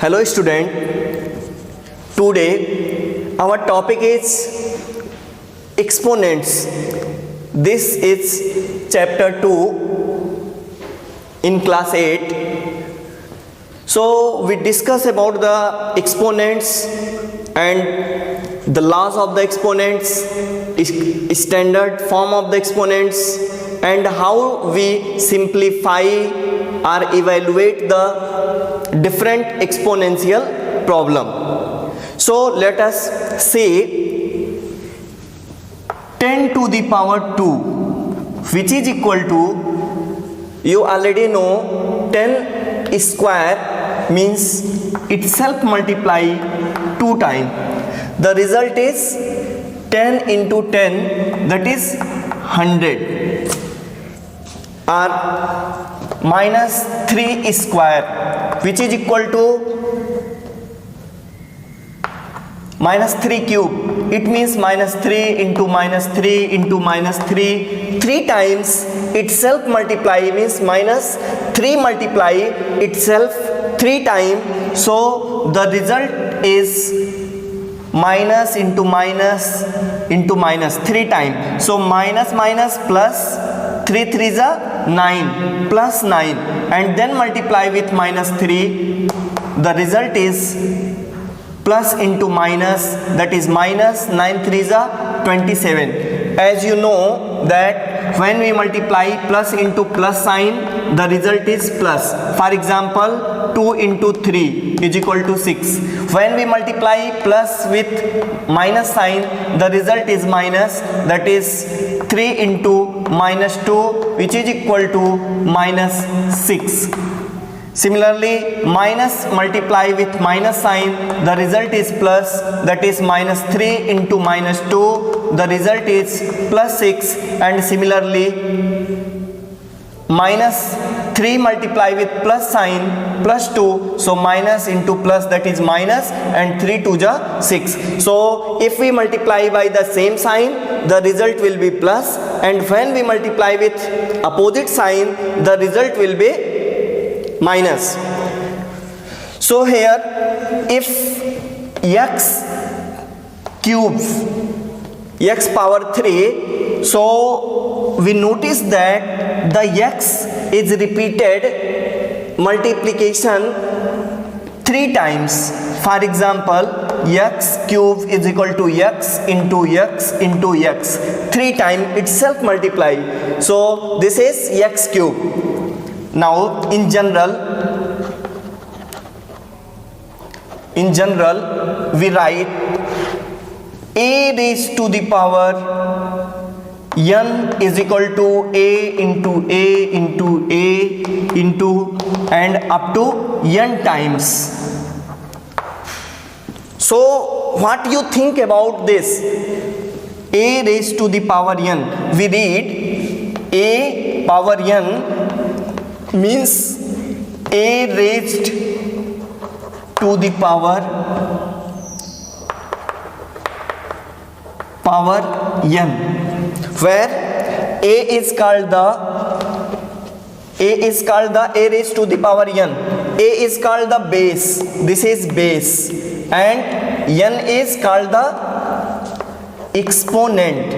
Hello student, today our topic is exponents. This is chapter 2 in class 8. So we discuss about the exponents and the laws of the exponents, standard form of the exponents, and how we simplify or evaluate the different exponential problem. So let us say 10 to the power 2, which is equal to, you already know 10 square means itself multiply 2 times. The result is 10 into 10, that is 100, or minus 3 square, which is equal to minus 3 cube. It means minus 3 into minus 3 into minus 3. 3 times itself multiply means minus 3 multiply itself 3 times. So the result is minus into minus into minus 3 times. So minus minus plus 3 3 is a 9 plus 9, and then multiply with minus 3. The result is plus into minus, that is minus 9 3 is a 27. As you know that when we multiply plus into plus sign, the result is plus. For example, 2 into 3 is equal to 6. When we multiply plus with minus sign, the result is minus, that is 3 into minus 2, which is equal to minus 6. Similarly, minus multiply with minus sign, the result is plus, that is minus 3 into minus 2, the result is plus 6. And similarly, minus 3 multiply with plus sign, plus 2, so minus into plus, that is minus, and 3 to the 6. So if we multiply by the same sign, the result will be plus, and when we multiply with opposite sign, the result will be minus. So here, if x cube, x power 3, so we notice that the x is repeated multiplication 3 times. For example, x cube is equal to x into x into x. 3 times itself multiply. So this is x cube. Now in general we write a raised to the power n is equal to a into a into a into and up to n times. So what you think about this a raised to the power n? We read a power n means a raised to the power n, where a is called the a raised to the power n. A is called the base, this is base, and n is called the exponent,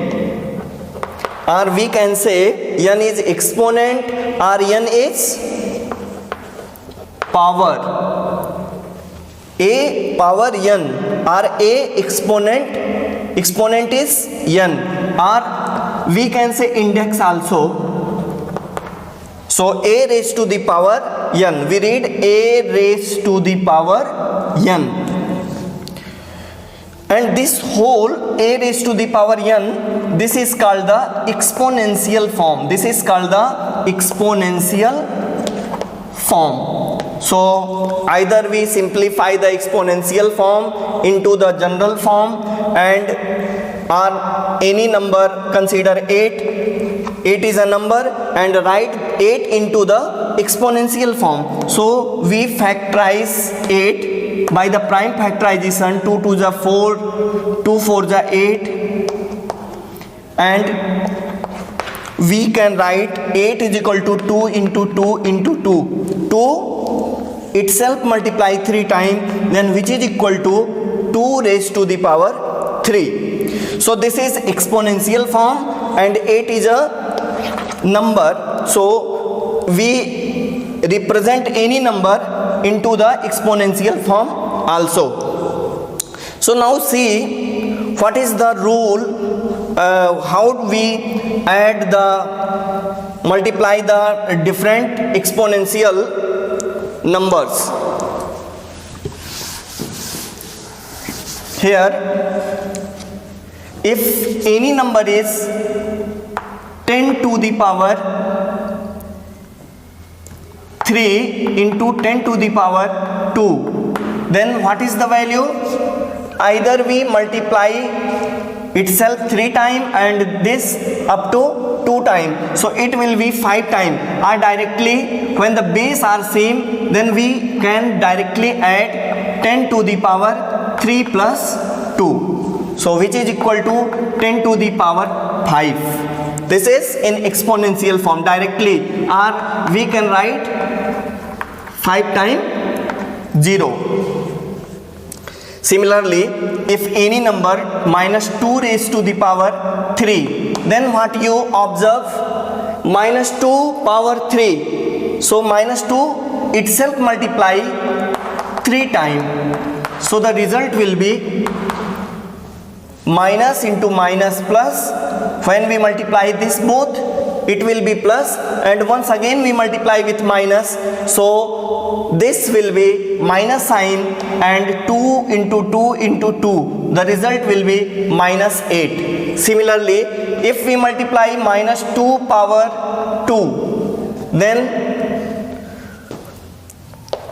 or we can say n is exponent or n is power. A power n or a exponent is n, or we can say index also. So a raised to the power n, we read a raised to the power n, and this whole a raised to the power n, this is called the exponential form. This is called the exponential form. So either we simplify the exponential form into the general form, and or any number, consider 8 is a number, and write 8 into the exponential form. So we factorize 8 by the prime factorization. 2 to the 4, 2 4 the 8, and we can write 8 is equal to 2 into 2 into 2. 2 itself multiply 3 times, then which is equal to 2 raised to the power 3. So this is exponential form and 8 is a number. So we represent any number into the exponential form also. So now see what is the rule, how we add the multiply the different exponential numbers. Here if any number is 10 to the power 3 into 10 to the power 2, then what is the value? Either we multiply itself 3 times and this up to 2 times, so it will be 5 times, or directly when the base are same, then we can directly add 10 to the power 3 plus 2, so which is equal to 10 to the power 5. This is in exponential form directly, or we can write 5 times 0. Similarly, if any number minus 2 raised to the power 3, then what you observe? Minus 2 power 3. So minus 2 itself multiply 3 times. So the result will be minus into minus plus. When we multiply this both, it will be plus, and once again we multiply with minus. So this will be minus sign, and 2 into 2 into 2, the result will be minus 8. Similarly, if we multiply minus 2 power 2, then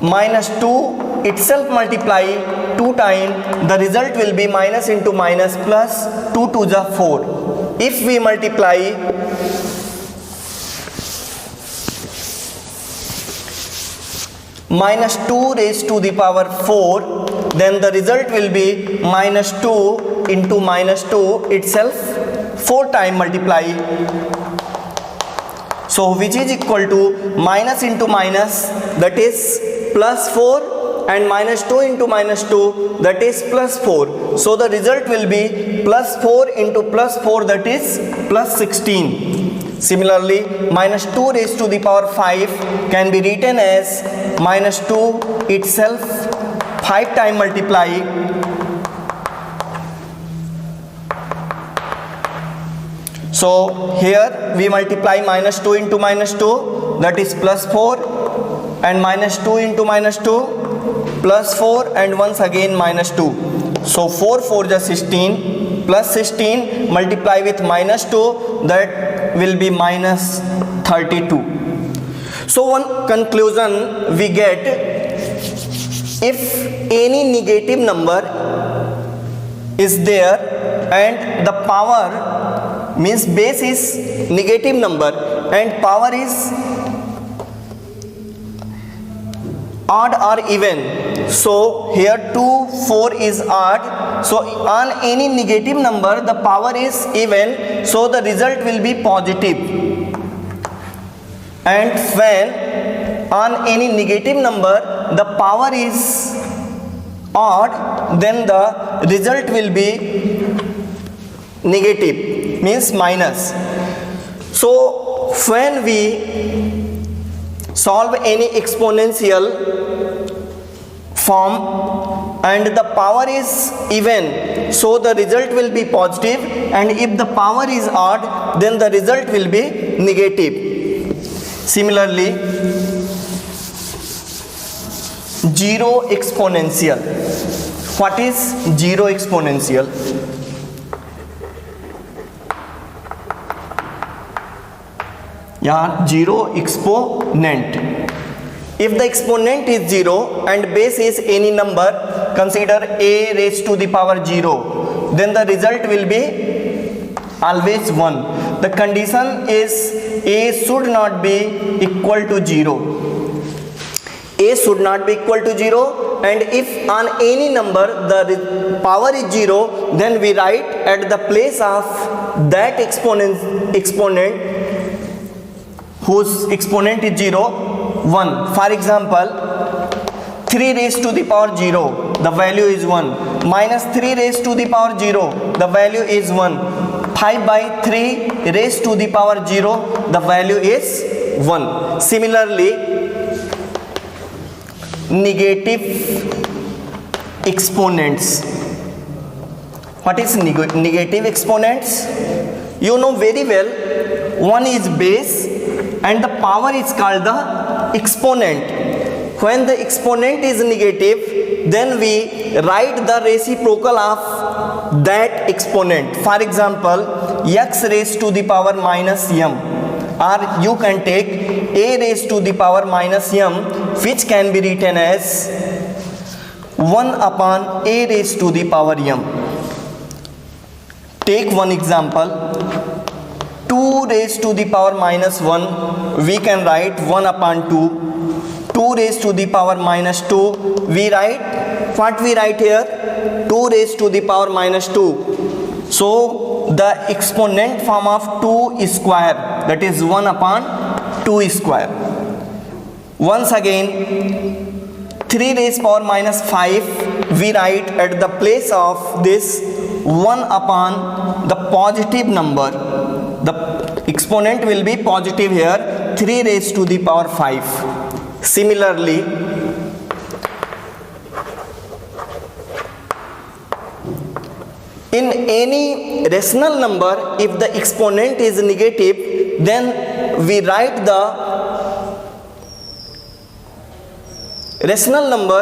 minus 2 itself multiply 2 times, the result will be minus into minus plus, 2 to the 4. If we multiply minus 2 raised to the power 4, then the result will be minus 2 into minus 2 itself 4 times multiply. So which is equal to minus into minus, that is plus 4, and minus 2 into minus 2, that is plus 4. So the result will be plus 4 into plus 4, that is plus 16. Similarly, minus 2 raised to the power 5 can be written as minus 2 itself 5 times multiply. So here we multiply minus 2 into minus 2, that is plus 4, and minus 2 into minus 2, plus 4, and once again minus 2. So 4 4 is 16, plus 16 multiply with minus 2, that will be minus 32. So one conclusion we get, if any negative number is there and the power means base is negative number and power is odd or even, so here 2 4 is odd, so on any negative number the power is even, so the result will be positive. And when on any negative number the power is odd, then the result will be negative, means minus. So when we solve any exponential form and the power is even, so the result will be positive, and if the power is odd, then the result will be negative. Similarly, zero exponential. What is zero exponential? Yeah, zero exponent. If the exponent is 0 and base is any number, consider a raised to the power 0, then the result will be always 1. The condition is a should not be equal to 0. A should not be equal to 0, and if on any number the power is 0, then we write at the place of that exponent whose exponent is 0, 1. For example, 3 raised to the power 0, the value is 1. Minus 3 raised to the power 0, the value is 1. 5 by 3 raised to the power 0, the value is 1. Similarly, negative exponents. What is negative exponents? You know very well, one is base and the power is called the exponent. When the exponent is negative, then we write the reciprocal of that exponent. For example, x raised to the power minus m, or you can take a raised to the power minus m, which can be written as 1 upon a raised to the power m. Take one example, 2 raised to the power minus 1, we can write 1 upon 2. 2 raised to the power minus 2, we write, what we write here? 2 raised to the power minus 2. So the exponent form of 2 square, that is 1 upon 2 square. Once again, 3 raised power minus 5, we write at the place of this 1 upon the positive number. The exponent will be positive here, 3 raised to the power 5. Similarly, in any rational number, if the exponent is negative, then we write the rational number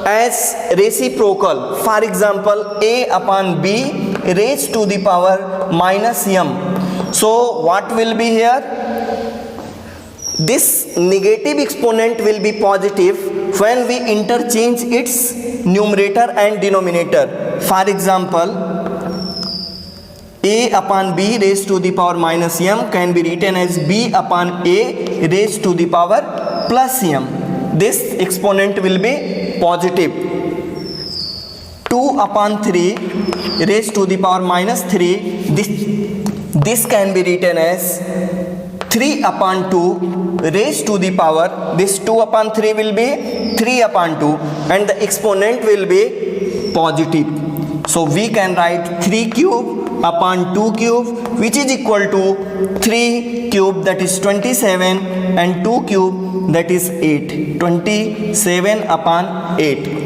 as reciprocal. For example, a upon b raised to the power minus m. So what will be here? This negative exponent will be positive when we interchange its numerator and denominator. For example, a upon b raised to the power minus m can be written as b upon a raised to the power plus m. This exponent will be positive. 2 upon 3 raised to the power minus 3, this can be written as 3 upon 2 raised to the power, this 2 upon 3 will be 3 upon 2 and the exponent will be positive. So we can write 3 cube upon 2 cube, which is equal to 3 cube, that is 27, and 2 cube, that is 8. 27 upon 8.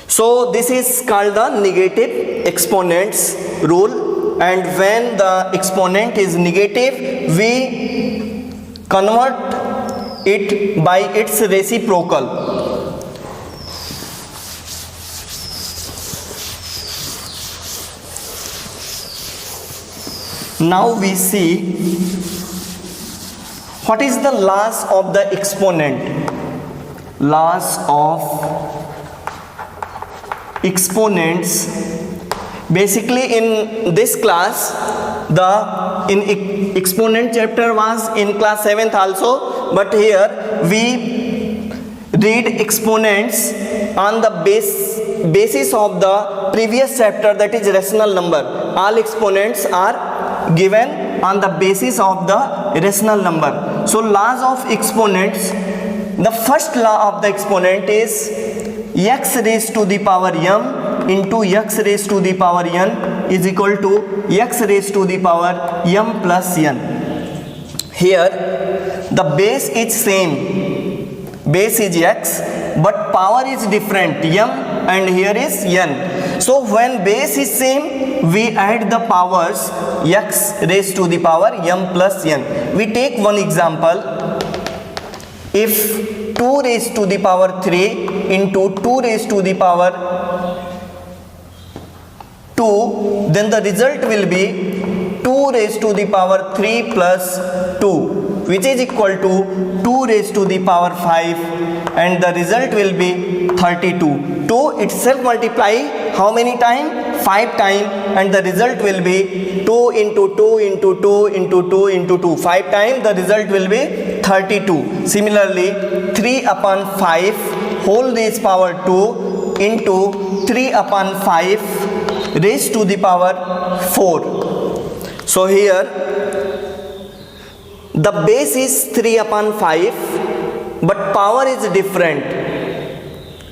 So this is called the negative exponents rule, and when the exponent is negative, we convert it by its reciprocal. Now we see what is the laws of the exponent. Laws of exponents. Basically in this class, the exponent chapter was in class 7th also, but here we read exponents on the basis of the previous chapter, that is rational number. All exponents are given on the basis of the rational number. So laws of exponents, the first law of the exponent is x raised to the power m into x raised to the power n is equal to x raised to the power m plus n. Here the base is same, base is x, but power is different, m, and here is n. So when base is same, we add the powers x raised to the power m plus n. We take one example. If 2 raised to the power 3 into 2 raised to the power 2, then the result will be 2 raised to the power 3 plus 2, which is equal to 2 raised to the power 5, and the result will be 32. 2 itself multiply how many times? 5 times, and the result will be 2 into 2 into 2 into 2 into 2. 5 times, the result will be 32. Similarly, 3 upon 5 whole raised power 2 into 3 upon 5 raised to the power 4. So here the base is 3 upon 5, but power is different.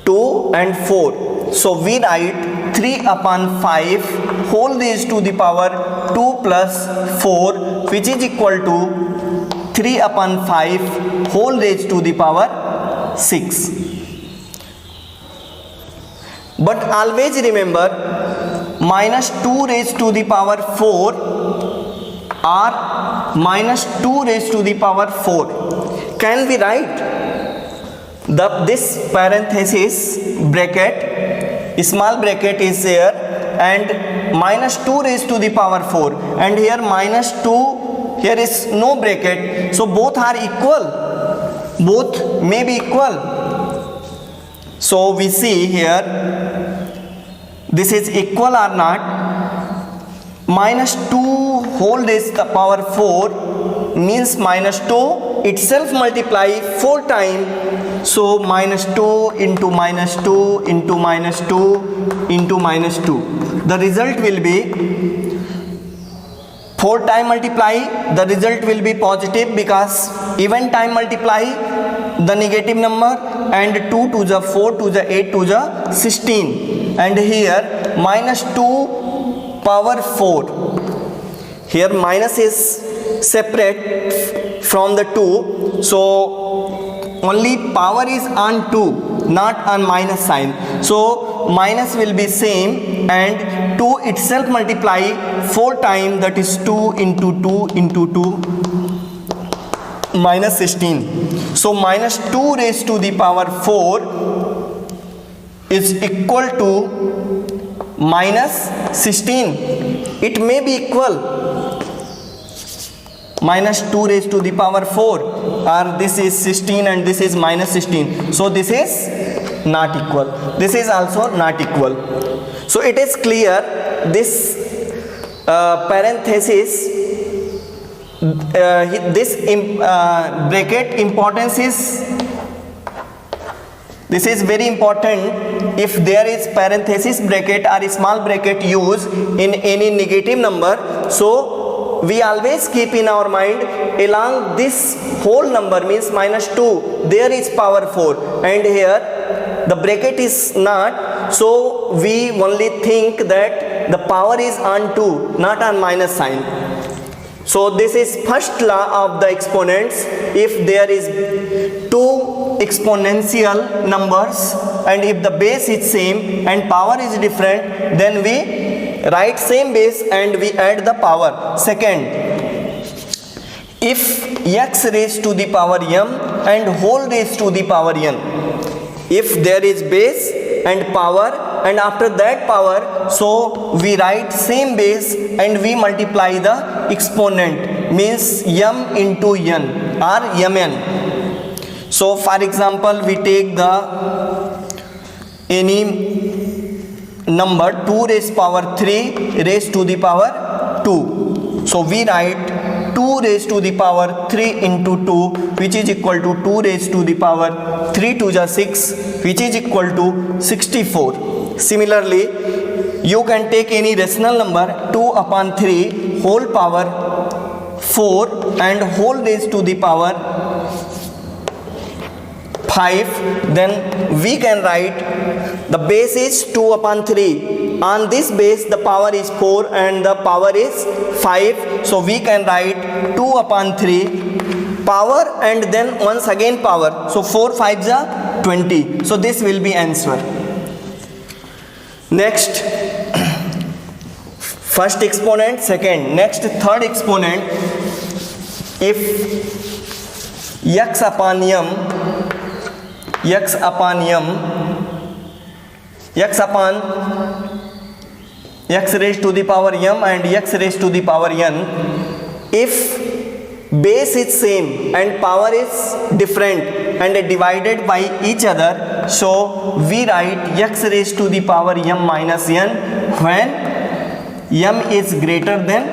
2 and 4. So we write 3 upon 5 whole raised to the power 2 plus 4, which is equal to 3 upon 5 whole raised to the power 6. But always remember, minus 2 raised to the power 4 or minus 2 raised to the power 4 can be write this parenthesis bracket, small bracket is there, and minus 2 raised to the power 4, and here minus 2, here is no bracket, so both are equal, both may be equal. So we see here this is equal or not. Minus 2 whole raised to the power 4 means minus 2 itself multiply 4 times, so minus 2 into minus 2 into minus 2 into minus 2. The result will be 4 times multiply, the result will be positive because even time multiply the negative number, and 2 to the 4 to the 8 to the 16, and here minus 2 power 4, here minus is separate from the 2, so only power is on 2, not on minus sign, so minus will be same, and 2 itself multiply 4 times, that is 2 into 2 into 2 minus 16. So minus 2 raised to the power 4 is equal to minus 16. It may be equal, minus 2 raised to the power 4, or this is 16 and this is minus 16. So this is not equal. This is also not equal. So it is clear this parenthesis, this bracket importance is, this is very important. If there is parenthesis bracket or small bracket used in any negative number, so we always keep in our mind along this whole number means minus 2 there is power 4, and here the bracket is not, so we only think that the power is on 2, not on minus sign. So this is first law of the exponents. If there is two exponential numbers and if the base is same and power is different, then we write same base and we add the power. Second, if x raised to the power m and whole raised to the power n, if there is base and power and after that power, so we write same base and we multiply the exponent, means m into n or mn. So for example, we take the any number 2 raised power 3 raised to the power 2. So we write 2 raised to the power 3 into 2, which is equal to 2 raised to the power 3 to the 6, which is equal to 64. Similarly, you can take any rational number 2 upon 3 whole power 4 and whole raised to the power 5, then we can write the base is 2 upon 3. On this base the power is 4 and the power is 5. So we can write 2 upon 3 power and then once again power. So 4 5s are 20. So this will be answer. Next, first exponent, second. Next, third exponent. If x upon m, x upon m, x upon x raised to the power m and x raised to the power n, if base is same and power is different and divided by each other, so we write x raised to the power m minus n when m is greater than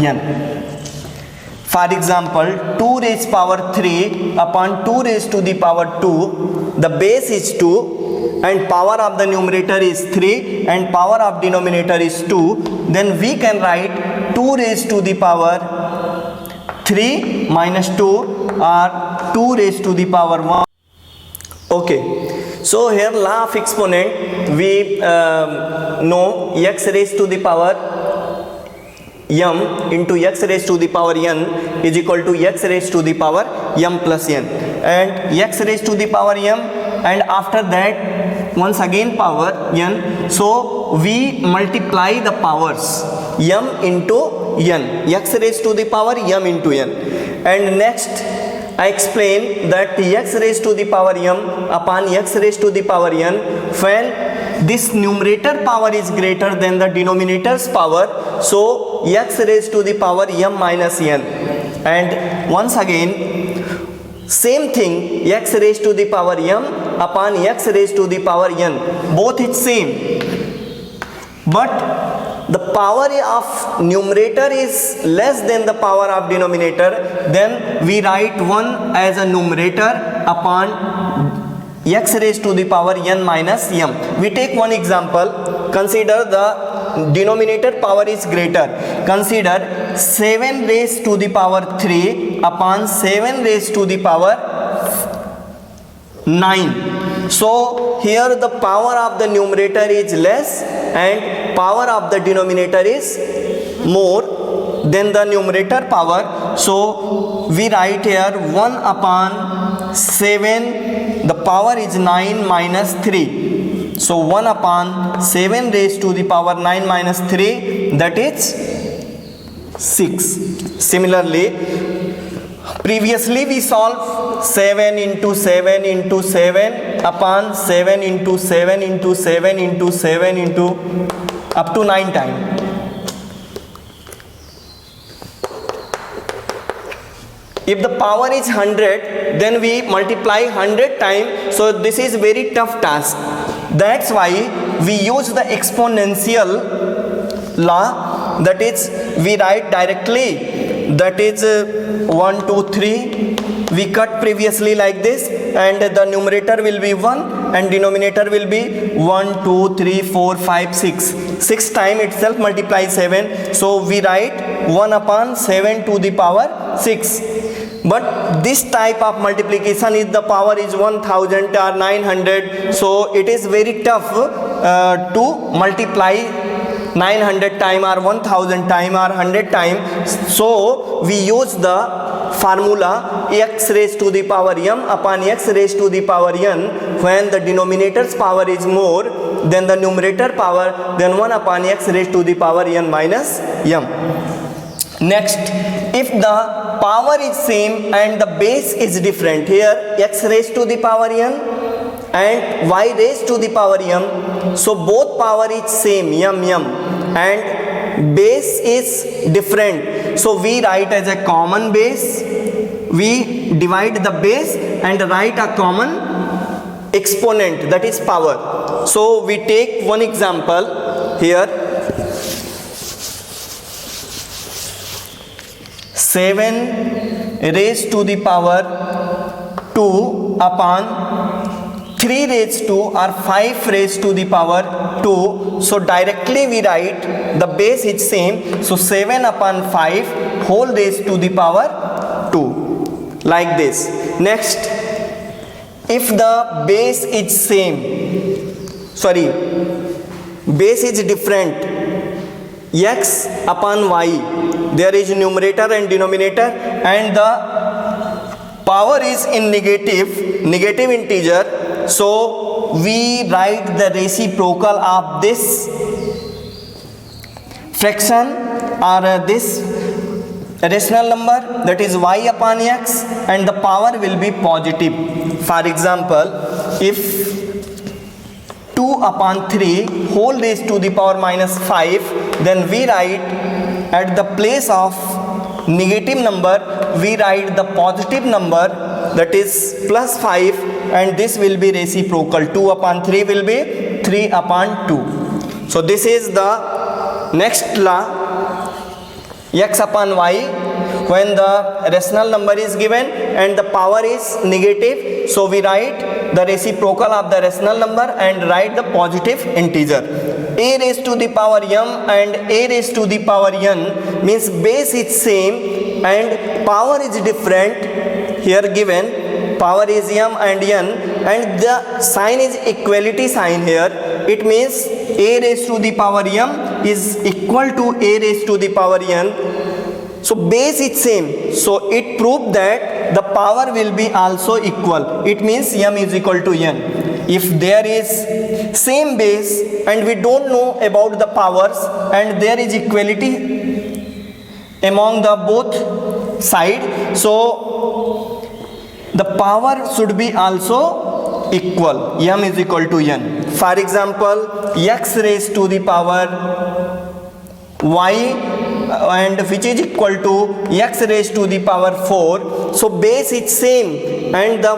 n. For example, 2 raised power 3 upon 2 raised to the power 2, the base is 2 and power of the numerator is 3 and power of denominator is 2, then we can write 2 raised to the power 3 minus 2 or 2 raised to the power 1. Okay, So here law of exponent we know x raised to the power m into x raised to the power n is equal to x raised to the power m plus n, and x raised to the power m, and after that once again power n, so we multiply the powers m into n, x raised to the power m into n. And next I explain that x raised to the power m upon x raised to the power n, when this numerator power is greater than the denominator's power, so x raised to the power m minus n. And once again same thing, x raised to the power m upon x raised to the power n, both is same, but the power of numerator is less than the power of denominator, then we write 1 as a numerator upon x raised to the power n minus m. We take one example. Consider the denominator power is greater. Consider 7 raised to the power 3 upon 7 raised to the power 9. So here the power of the numerator is less and power of the denominator is more than the numerator power. So we write here 1 upon 7, the power is 9 minus 3. So 1 upon 7 raised to the power 9 minus 3, that is 6. Similarly, previously we solved 7 into 7 into 7 upon 7 into 7 into 7 into 7 into up to 9 times. If the power is 100, then we multiply 100 times. So this is very tough task. That's why we use the exponential law. That is, we write directly. That is 1, 2, 3. We cut previously like this, and the numerator will be 1 and denominator will be 1, 2, 3, 4, 5, 6. 6 times itself multiplies 7. So we write 1 upon 7 to the power 6. But this type of multiplication is the power is 1000 or 900. So it is very tough to multiply 900 times or 1000 times or 100 times. So we use the formula x raised to the power m upon x raised to the power n, when the denominator's power is more than the numerator power, then 1 upon x raised to the power n minus m. Next, if the power is same and the base is different, here x raised to the power n and y raised to the power m, so both power is same m and base is different, so we write as a common base, we divide the base and write a common exponent, that is power. So we take one example here. 7 raised to the power 2 upon 3 raised to or 5 raised to the power 2. So directly we write the base is same. So 7 upon 5 whole raised to the power 2, like this. Next, if the base is base is different, x upon y, there is numerator and denominator, and the power is in negative integer, so we write the reciprocal of this fraction or this rational number, that is y upon x, and the power will be positive. For example, if 2 upon 3 whole raised to the power minus 5, then we write at the place of negative number, we write the positive number, that is plus 5, and this will be reciprocal. 2 upon 3 will be 3 upon 2. So this is the next law, x upon y, when the rational number is given and the power is negative, so we write the reciprocal of the rational number and write the positive integer. A raised to the power m and a raised to the power n means base is same and power is different, here given power is m and n, and the sign is equality sign here. It means a raised to the power m is equal to a raised to the power n. So base is same, so it proved that the power will be also equal. It means m is equal to n. If there is same base and we don't know about the powers and there is equality among the both side, so the power should be also equal. M is equal to n. For example, x raised to the power y and which is equal to x raised to the power 4. So base is same and the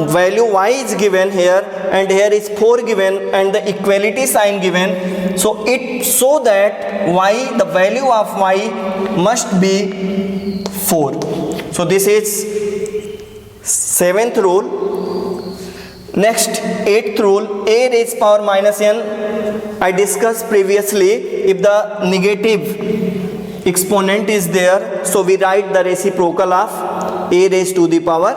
value y is given here and here is 4 given and the equality sign given. So it so that y, the value of y must be 4. So this is 7th rule. Next, 8th rule, a raised power minus n. I discussed previously, if the negative exponent is there, so we write the reciprocal of a raised to the power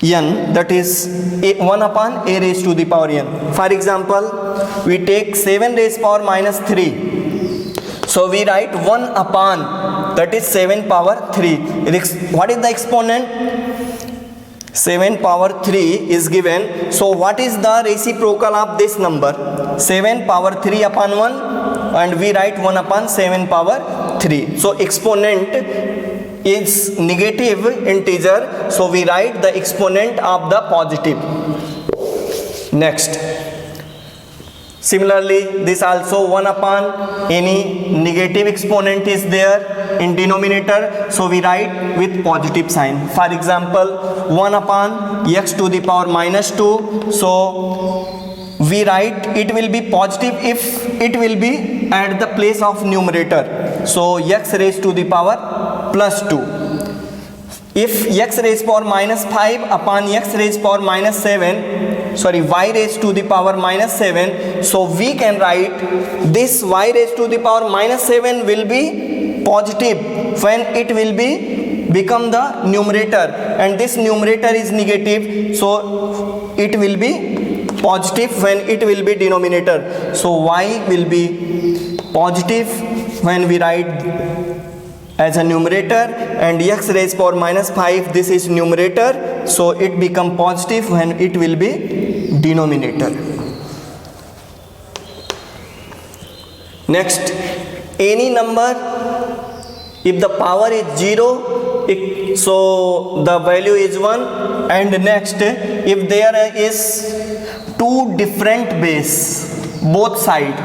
n, that is 1 upon a raised to the power n. For example, we take 7 raised power minus 3. So we write 1 upon, that is 7 power 3. What is the exponent? 7 power 3 is given. So what is the reciprocal of this number? 7 power 3 upon 1, and we write 1 upon 7 power 3. So exponent is negative integer, so we write the exponent of the positive. Next, similarly this also 1 upon any negative exponent is there in denominator, so we write with positive sign. For example, 1 upon x to the power minus 2, so we write it will be positive if it will be at the place of numerator. So x raised to the power plus 2. If x raised power minus 5 upon x raised power minus 7, sorry, y raised to the power minus 7, so we can write this y raised to the power minus 7 will be positive when it will be become the numerator, and this numerator is negative, so it will be positive when it will be denominator. So y will be positive when we write as a numerator, and x raised power minus 5, this is numerator, so it become positive when it will be denominator. Next, any number, if the power is 0, so the value is 1. And next, if there is two different base, both side,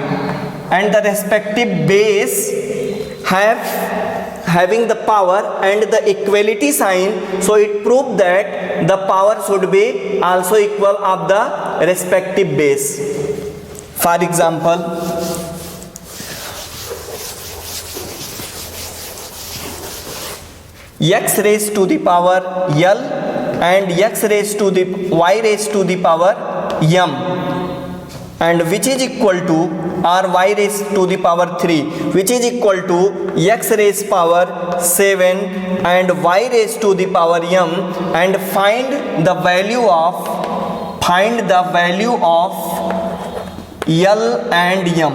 and the respective base having the power and the equality sign, so it proved that the power should be also equal of the respective base. For example, x raised to the power l and x raised to the y raised to the power m, and which is equal to, or y raised to the power 3, which is equal to x raised power 7 and y raised to the power m, and find the value of l and m.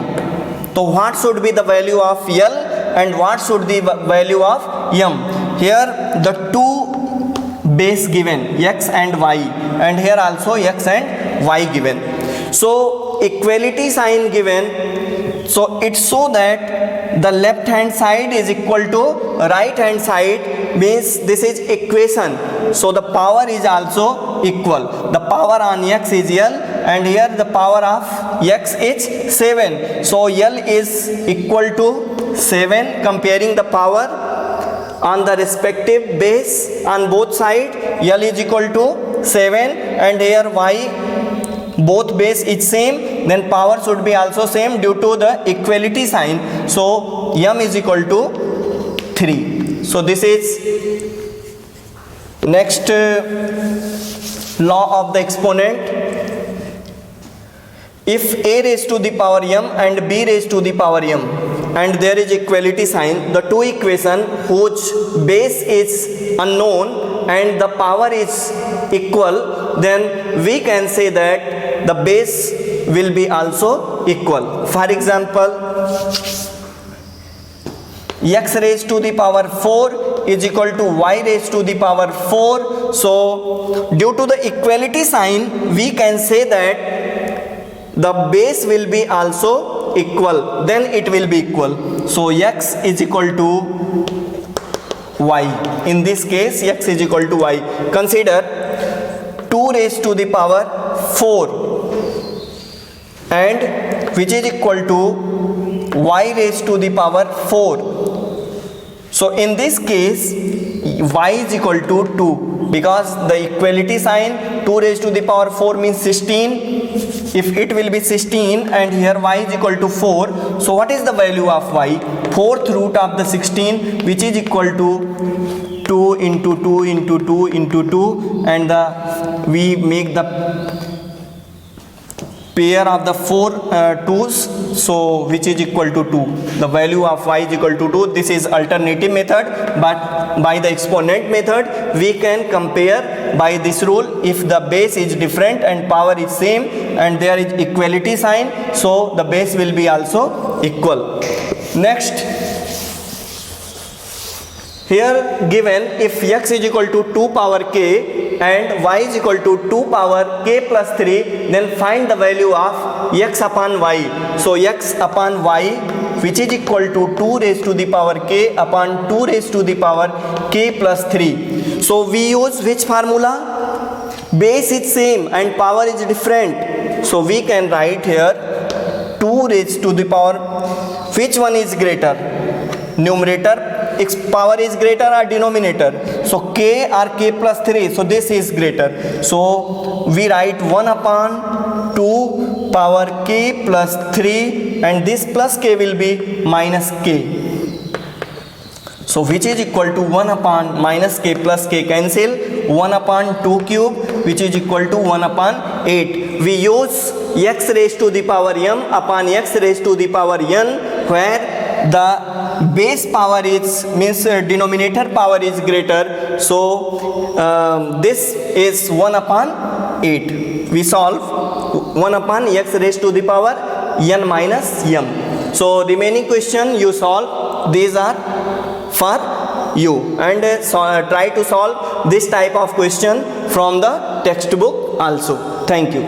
So what should be the value of l and what should be the value of m? Here the two base given, x and y, and here also x and y given. So equality sign given, so it's so that the left hand side is equal to right hand side, means this is equation, so the power is also equal. The power on x is l, and here the power of x is 7, so l is equal to 7. Comparing the power on the respective base on both sides, l is equal to 7, and here y both base is same, then power should be also same due to the equality sign, so m is equal to 3. So this is next law of the exponent. If a raised to the power m and b raised to the power m, and there is equality sign, the two equation whose base is unknown and the power is equal, then we can say that the base will be also equal. For example, x raised to the power 4 is equal to y raised to the power 4. So due to the equality sign, we can say that the base will be also equal, then it will be equal. So x is equal to y. In this case, x is equal to y. Consider 2 raised to the power 4 and which is equal to y raised to the power 4. So in this case, y is equal to 2 because the equality sign 2 raised to the power 4 means 16. If it will be 16 and here y is equal to 4, so what is the value of y? 4th root of the 16, which is equal to 2 into 2 into 2 into 2, and we make the pair of the 4 2's, so which is equal to 2. The value of y is equal to 2. This is alternative method, but by the exponent method we can compare by this rule. If the base is different and power is same and there is equality sign, so the base will be also equal. Next, here given if x is equal to 2 power k and y is equal to 2 power k plus 3, then find the value of x upon y. So x upon y, which is equal to 2 raised to the power k upon 2 raised to the power k plus 3. So we use which formula? Base is same and power is different. So we can write here 2 raised to the power, which one is greater? Numerator power is greater or denominator? So k or k plus 3, so this is greater. So we write 1 upon 2 power k plus 3, and this plus k will be minus k. So which is equal to 1 upon minus k plus k cancel, 1 upon 2 cube, which is equal to 1 upon 8. We use x raised to the power m upon x raised to the power n, where the base power is means denominator power is greater. So this is 1 upon 8. We solve 1 upon x raised to the power n minus m. So remaining question you solve. These are for you, and try to solve this type of question from the textbook also. Thank you.